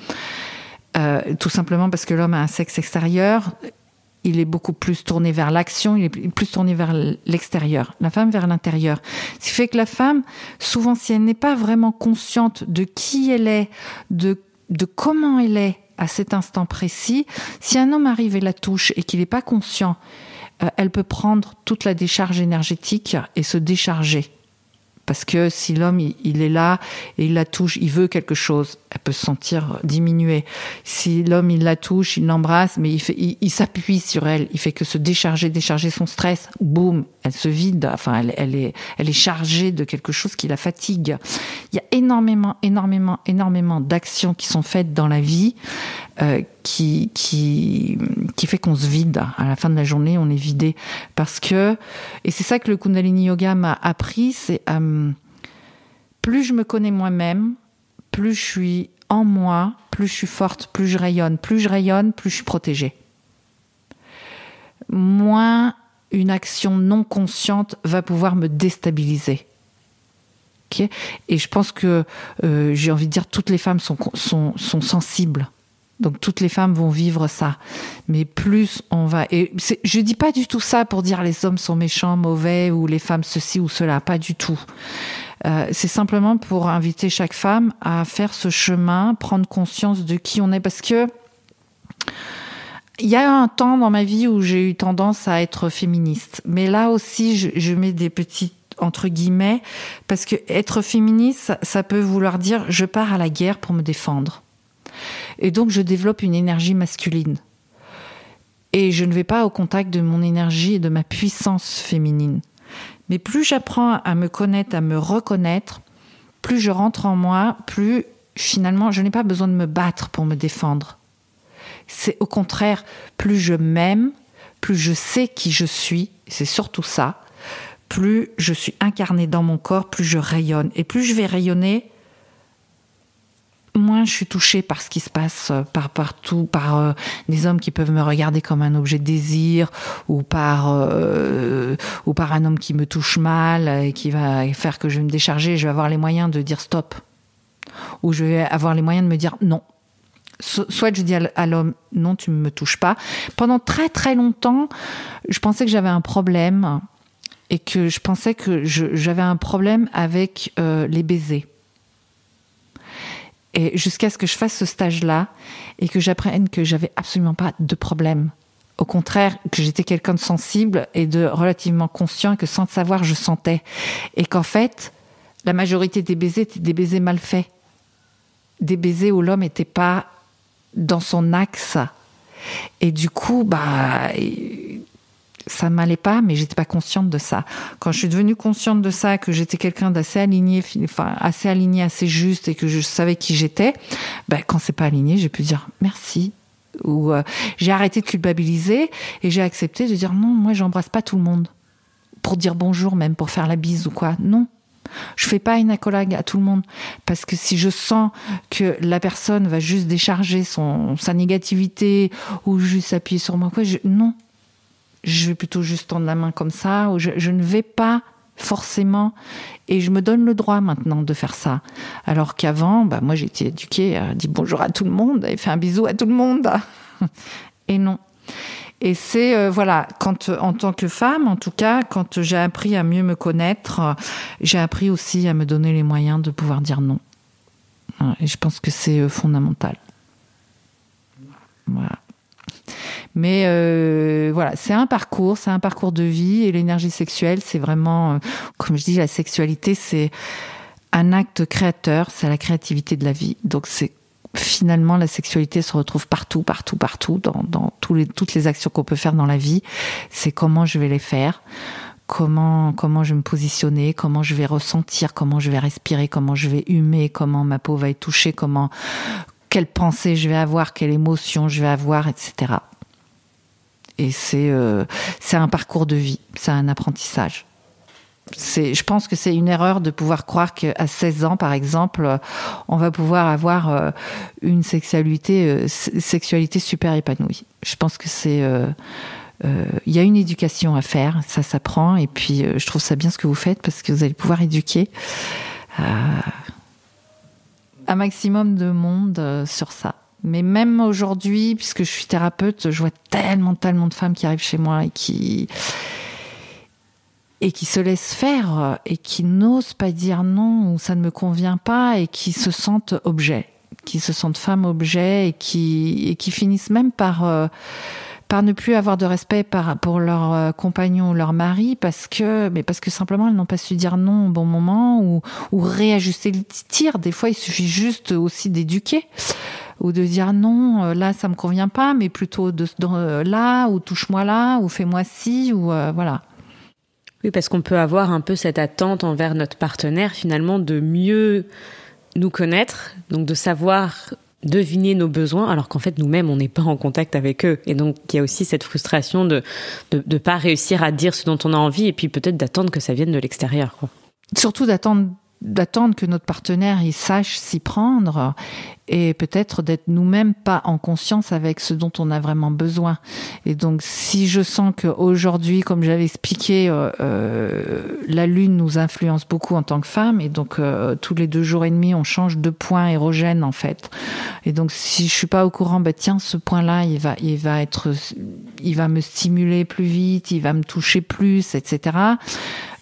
Tout simplement parce que l'homme a un sexe extérieur, il est beaucoup plus tourné vers l'action, il est plus tourné vers l'extérieur. La femme vers l'intérieur. Ce qui fait que la femme, souvent, si elle n'est pas vraiment consciente de qui elle est, de comment elle est à cet instant précis, si un homme arrive et la touche et qu'il n'est pas conscient, elle peut prendre toute la décharge énergétique et se décharger. Parce que si l'homme, il est là et il la touche, il veut quelque chose, elle peut se sentir diminuée. Si l'homme, il la touche, il l'embrasse, mais il s'appuie sur elle, il fait que se décharger son stress, boum, elle se vide, enfin, elle est chargée de quelque chose qui la fatigue. Il y a énormément d'actions qui sont faites dans la vie qui fait qu'on se vide. À la fin de la journée, on est vidé. Parce que, et c'est ça que le Kundalini Yoga m'a appris, c'est plus je me connais moi-même, plus je suis en moi, plus je suis forte, plus je rayonne, plus je suis protégée. Moins une action non consciente va pouvoir me déstabiliser. Okay ? Et je pense que, j'ai envie de dire, toutes les femmes sont sensibles. Donc toutes les femmes vont vivre ça. Mais plus on va... je dis pas du tout ça pour dire les hommes sont méchants, mauvais, ou les femmes ceci ou cela, pas du tout. C'est simplement pour inviter chaque femme à faire ce chemin, prendre conscience de qui on est. Parce que il y a un temps dans ma vie où j'ai eu tendance à être féministe. Mais là aussi, je mets des petits entre guillemets, parce que être féministe, ça peut vouloir dire je pars à la guerre pour me défendre. Et donc je développe une énergie masculine. Et je ne vais pas au contact de mon énergie et de ma puissance féminine. Mais plus j'apprends à me connaître, à me reconnaître, plus je rentre en moi, plus finalement je n'ai pas besoin de me battre pour me défendre. C'est au contraire, plus je m'aime, plus je sais qui je suis, c'est surtout ça, plus je suis incarnée dans mon corps, plus je rayonne. Et plus je vais rayonner, moins je suis touchée par ce qui se passe partout, par des hommes qui peuvent me regarder comme un objet de désir, ou par un homme qui me touche mal et qui va faire que je vais me décharger. Je vais avoir les moyens de dire stop, ou je vais avoir les moyens de me dire non. Soit je dis à l'homme non, tu ne me touches pas. Pendant très très longtemps, je pensais que j'avais un problème et que je pensais que j'avais un problème avec les baisers. Et jusqu'à ce que je fasse ce stage-là et que j'apprenne que j'avais absolument pas de problème. Au contraire, que j'étais quelqu'un de sensible et de relativement conscient, et que sans le savoir, je sentais. Et qu'en fait, la majorité des baisers étaient des baisers mal faits. Des baisers où l'homme n'était pas dans son axe. Et du coup, ça m'allait pas, mais j'étais pas consciente de ça. Quand je suis devenue consciente de ça, que j'étais quelqu'un d'assez aligné, assez juste, et que je savais qui j'étais, quand c'est pas aligné, j'ai pu dire merci. Ou j'ai arrêté de culpabiliser et j'ai accepté de dire non, moi j'embrasse pas tout le monde. Pour dire bonjour, même pour faire la bise ou quoi. Non. Je fais pas une accolade à tout le monde, parce que si je sens que la personne va juste décharger sa négativité ou juste appuyer sur moi, non. Je vais plutôt juste tendre la main comme ça, ou je ne vais pas forcément, et je me donne le droit maintenant de faire ça. Alors qu'avant, moi j'ai été éduquée à dire bonjour à tout le monde et faire un bisou à tout le monde. Et non. Et c'est, quand, en tant que femme, en tout cas, quand j'ai appris à mieux me connaître, j'ai appris aussi à me donner les moyens de pouvoir dire non. Et je pense que c'est fondamental. Voilà. Mais c'est un parcours de vie, et l'énergie sexuelle, c'est vraiment, comme je dis, la sexualité, c'est un acte créateur, c'est la créativité de la vie. Donc c'est finalement, la sexualité se retrouve partout, dans toutes les actions qu'on peut faire dans la vie. C'est comment je vais les faire, comment je vais me positionner, comment je vais ressentir, comment je vais respirer, comment je vais humer, comment ma peau va être touchée, quelle pensée je vais avoir, quelle émotion je vais avoir, etc. Et c'est un parcours de vie, c'est un apprentissage. Je pense que c'est une erreur de pouvoir croire qu'à 16 ans, par exemple, on va pouvoir avoir une sexualité super épanouie. Je pense que il y a une éducation à faire, ça s'apprend, et puis je trouve ça bien ce que vous faites, parce que vous allez pouvoir éduquer un maximum de monde sur ça. Mais même aujourd'hui, puisque je suis thérapeute, je vois tellement de femmes qui arrivent chez moi et qui se laissent faire, et qui n'osent pas dire non, ou ça ne me convient pas, et qui se sentent objets, qui se sentent femmes objets, et qui finissent même par ne plus avoir de respect pour leur compagnon ou leur mari, parce que simplement elles n'ont pas su dire non au bon moment, ou réajuster le tir. Des fois, il suffit juste aussi d'éduquer, ou de dire non, là ça me convient pas, mais plutôt là, ou touche-moi là, ou fais-moi ci, ou voilà. Oui, parce qu'on peut avoir un peu cette attente envers notre partenaire, finalement, de mieux nous connaître, donc de savoir deviner nos besoins, alors qu'en fait, nous-mêmes, on n'est pas en contact avec eux. Et donc, il y a aussi cette frustration de pas réussir à dire ce dont on a envie, et puis peut-être d'attendre que ça vienne de l'extérieur, quoi. Surtout d'attendre d'attendre que notre partenaire il sache s'y prendre et peut-être d'être nous-mêmes pas en conscience avec ce dont on a vraiment besoin. Et donc, si je sens qu'aujourd'hui, comme j'avais expliqué, la Lune nous influence beaucoup en tant que femme, et donc tous les 2 jours et demi, on change de point érogène en fait. Et donc, si je suis pas au courant, tiens, ce point-là, il va me stimuler plus vite, il va me toucher plus, etc.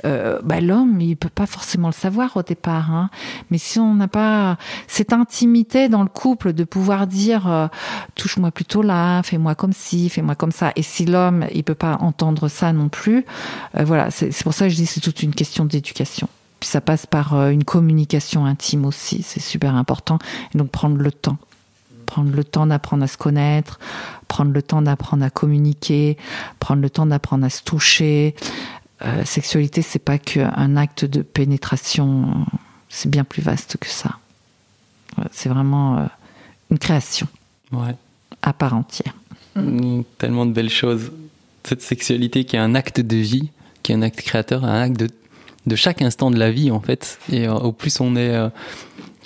L'homme, il peut pas forcément le savoir au départ, hein. Mais si on n'a pas cette intimité dans le couple de pouvoir dire touche-moi plutôt là, fais-moi comme ci, fais-moi comme ça, et si l'homme il peut pas entendre ça non plus, voilà, c'est pour ça que je dis c'est toute une question d'éducation. Puis ça passe par une communication intime aussi, c'est super important. Et donc prendre le temps d'apprendre à se connaître, prendre le temps d'apprendre à communiquer, prendre le temps d'apprendre à se toucher. Sexualité, c'est pas qu'un acte de pénétration, c'est bien plus vaste que ça. C'est vraiment une création à part entière. Tellement de belles choses. Cette sexualité qui est un acte de vie, qui est un acte créateur, un acte de chaque instant de la vie en fait. Et au plus on est,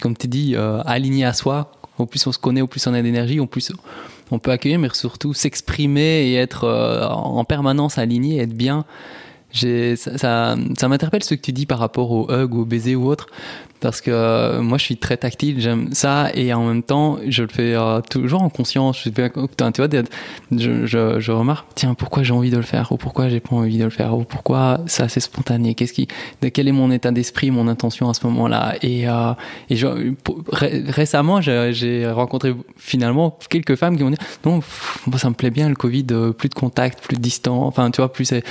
comme tu dis, aligné à soi, au plus on se connaît, au plus on a d'énergie, au plus on peut accueillir, mais surtout s'exprimer et être en permanence aligné, être bien. Ça m'interpelle ce que tu dis par rapport au hug ou au baiser ou autre, parce que moi je suis très tactile, j'aime ça, et en même temps je le fais toujours en conscience. Tu vois, je remarque, tiens, pourquoi j'ai envie de le faire, ou pourquoi j'ai pas envie de le faire, ou pourquoi c'est assez spontané, quel est mon état d'esprit, mon intention à ce moment-là. Récemment j'ai rencontré finalement quelques femmes qui m'ont dit non, moi ça me plaît bien le Covid, plus de contact, plus de distance, enfin tu vois, plus c'est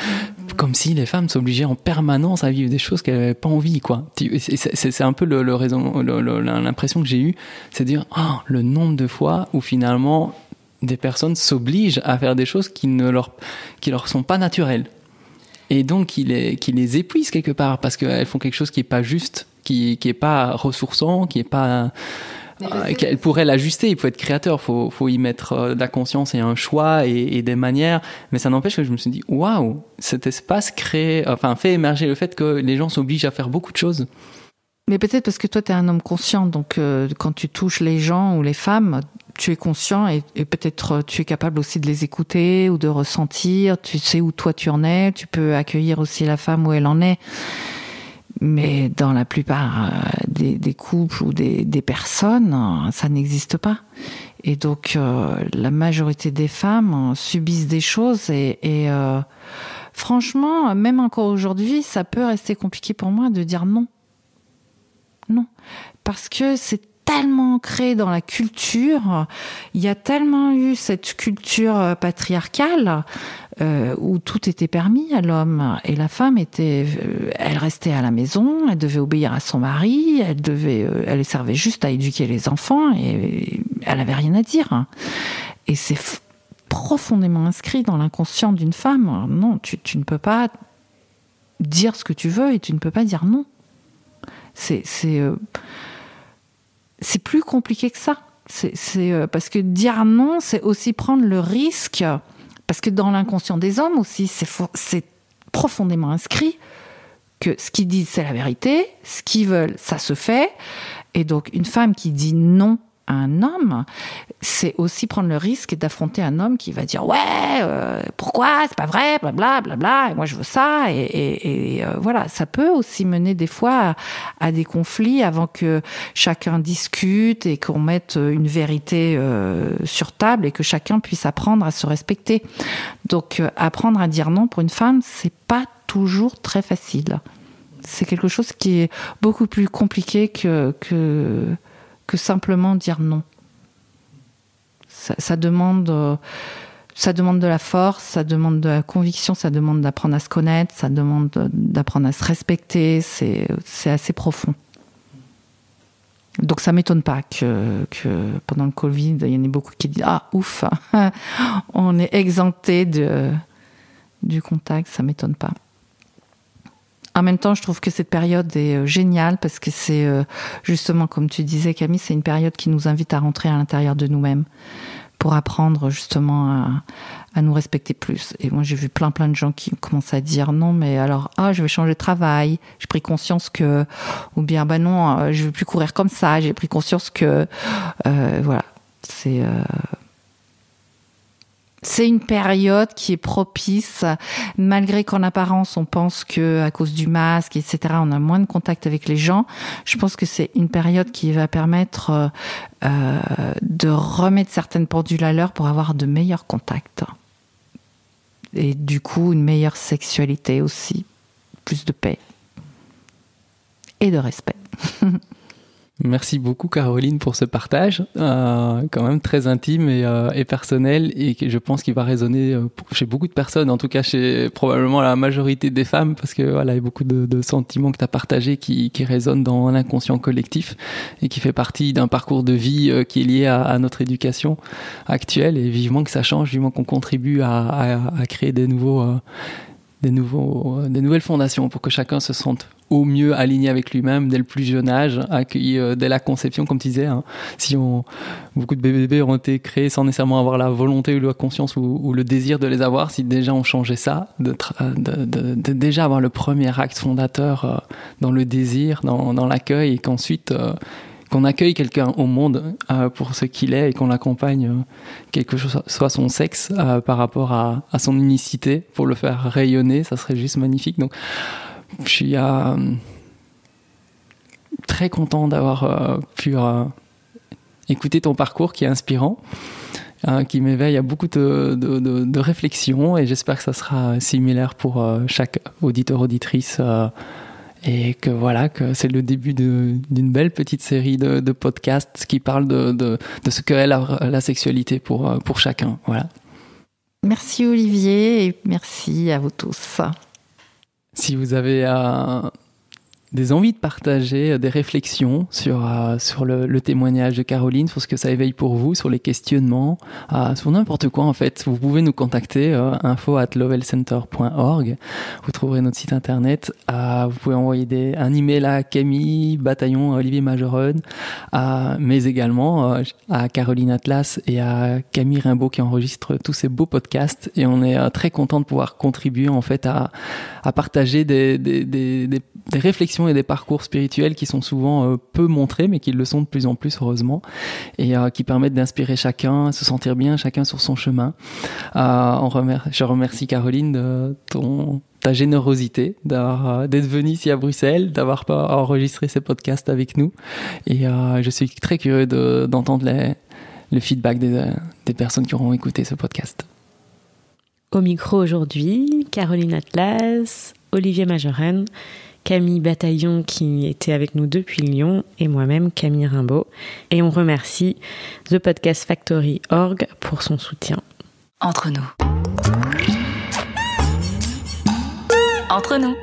comme si les femmes s'obligeaient en permanence à vivre des choses qu'elles n'avaient pas envie, quoi. C'est un peu l'impression que j'ai eue, c'est de dire le nombre de fois où finalement des personnes s'obligent à faire des choses qui leur sont pas naturelles, et donc qui les épuisent quelque part, parce qu'elles font quelque chose qui est pas juste, qui est pas ressourçant, qui est pas qu'elle pourrait l'ajuster. Il faut être créateur, faut y mettre de la conscience et un choix et des manières, mais ça n'empêche que je me suis dit waouh, cet espace fait émerger le fait que les gens s'obligent à faire beaucoup de choses. Mais peut-être parce que toi, tu es un homme conscient, donc quand tu touches les gens ou les femmes, tu es conscient et peut-être tu es capable aussi de les écouter ou de ressentir, tu sais où toi tu en es, tu peux accueillir aussi la femme où elle en est. Mais dans la plupart des couples ou des personnes, ça n'existe pas. Et donc, la majorité des femmes subissent des choses et franchement, même encore aujourd'hui, ça peut rester compliqué pour moi de dire non. Non. Parce que c'est tellement ancré dans la culture, il y a tellement eu cette culture patriarcale où tout était permis à l'homme, et la femme elle restait à la maison, elle devait obéir à son mari, elle servait juste à éduquer les enfants, et elle avait rien à dire. Et c'est profondément inscrit dans l'inconscient d'une femme. Non, tu ne peux pas dire ce que tu veux et tu ne peux pas dire non. C'est plus compliqué que ça. Parce que dire non, c'est aussi prendre le risque, parce que dans l'inconscient des hommes aussi, c'est profondément inscrit que ce qu'ils disent, c'est la vérité, ce qu'ils veulent, ça se fait. Et donc, une femme qui dit non à un homme, c'est aussi prendre le risque d'affronter un homme qui va dire pourquoi, c'est pas vrai, blabla, blabla, et moi je veux ça, et voilà, ça peut aussi mener des fois à des conflits avant que chacun discute et qu'on mette une vérité sur table et que chacun puisse apprendre à se respecter. Donc apprendre à dire non pour une femme, c'est pas toujours très facile. C'est quelque chose qui est beaucoup plus compliqué que simplement dire non. Ça demande de la force, ça demande de la conviction, ça demande d'apprendre à se connaître, ça demande d'apprendre à se respecter. C'est assez profond. Donc ça m'étonne pas que pendant le Covid, il y en ait beaucoup qui disent ouf, on est exempté du contact. Ça m'étonne pas. En même temps, je trouve que cette période est géniale parce que c'est justement, comme tu disais Camille, c'est une période qui nous invite à rentrer à l'intérieur de nous-mêmes pour apprendre justement à nous respecter plus. Et moi, j'ai vu plein de gens qui commencent à dire non, mais alors, je vais changer de travail. J'ai pris conscience que, ou bien, non, je vais plus courir comme ça. J'ai pris conscience que, voilà, c'est une période qui est propice, malgré qu'en apparence on pense que à cause du masque, etc., on a moins de contact avec les gens. Je pense que c'est une période qui va permettre de remettre certaines pendules à l'heure pour avoir de meilleurs contacts. Et du coup, une meilleure sexualité aussi, plus de paix et de respect. Merci beaucoup Caroline pour ce partage, quand même très intime et personnel, et que je pense qu'il va résonner chez beaucoup de personnes, en tout cas chez probablement la majorité des femmes, parce que voilà, il y a beaucoup de sentiments que tu as partagés qui résonnent dans l'inconscient collectif et qui fait partie d'un parcours de vie qui est lié à notre éducation actuelle, et vivement que ça change, vivement qu'on contribue à créer des nouvelles fondations pour que chacun se sente au mieux aligné avec lui-même dès le plus jeune âge, accueilli dès la conception, comme tu disais. Beaucoup de bébés ont été créés sans nécessairement avoir la volonté ou la conscience ou le désir de les avoir. Si déjà on changeait ça, de déjà avoir le premier acte fondateur dans le désir, dans l'accueil, et qu'ensuite qu'on accueille quelqu'un au monde pour ce qu'il est, et qu'on l'accompagne, quel que soit son sexe, par rapport à son unicité, pour le faire rayonner, ça serait juste magnifique. Donc je suis très content d'avoir pu écouter ton parcours qui est inspirant, qui m'éveille à beaucoup de réflexions, et j'espère que ça sera similaire pour chaque auditeur, auditrice, et que voilà, que c'est le début d'une belle petite série de podcasts qui parlent de ce qu'est la sexualité pour chacun. Voilà. Merci Olivier, et merci à vous tous. Si vous avez des envies de partager des réflexions sur le témoignage de Caroline, sur ce que ça éveille pour vous, sur les questionnements, sur n'importe quoi en fait, vous pouvez nous contacter, info@lovelcenter.org. Vous trouverez notre site internet. Vous pouvez envoyer un email à Camille Bataillon, à Olivier Majeron, mais également à Caroline Atlas et à Camille Rimbaud qui enregistrent tous ces beaux podcasts. Et on est très content de pouvoir contribuer en fait à partager des réflexions et des parcours spirituels qui sont souvent peu montrés, mais qui le sont de plus en plus, heureusement, et qui permettent d'inspirer chacun, se sentir bien, chacun sur son chemin. Je remercie Caroline de ta générosité, d'être venue ici à Bruxelles, d'avoir enregistré ces podcasts avec nous, et je suis très curieux d'entendre le feedback des personnes qui auront écouté ce podcast. Au micro aujourd'hui, Caroline Atlas, Olivier Majeron, Camille Bataillon qui était avec nous depuis Lyon, et moi-même Camille Rimbaud. Et on remercie The Podcast Factory.org pour son soutien. Entre nous. Entre nous.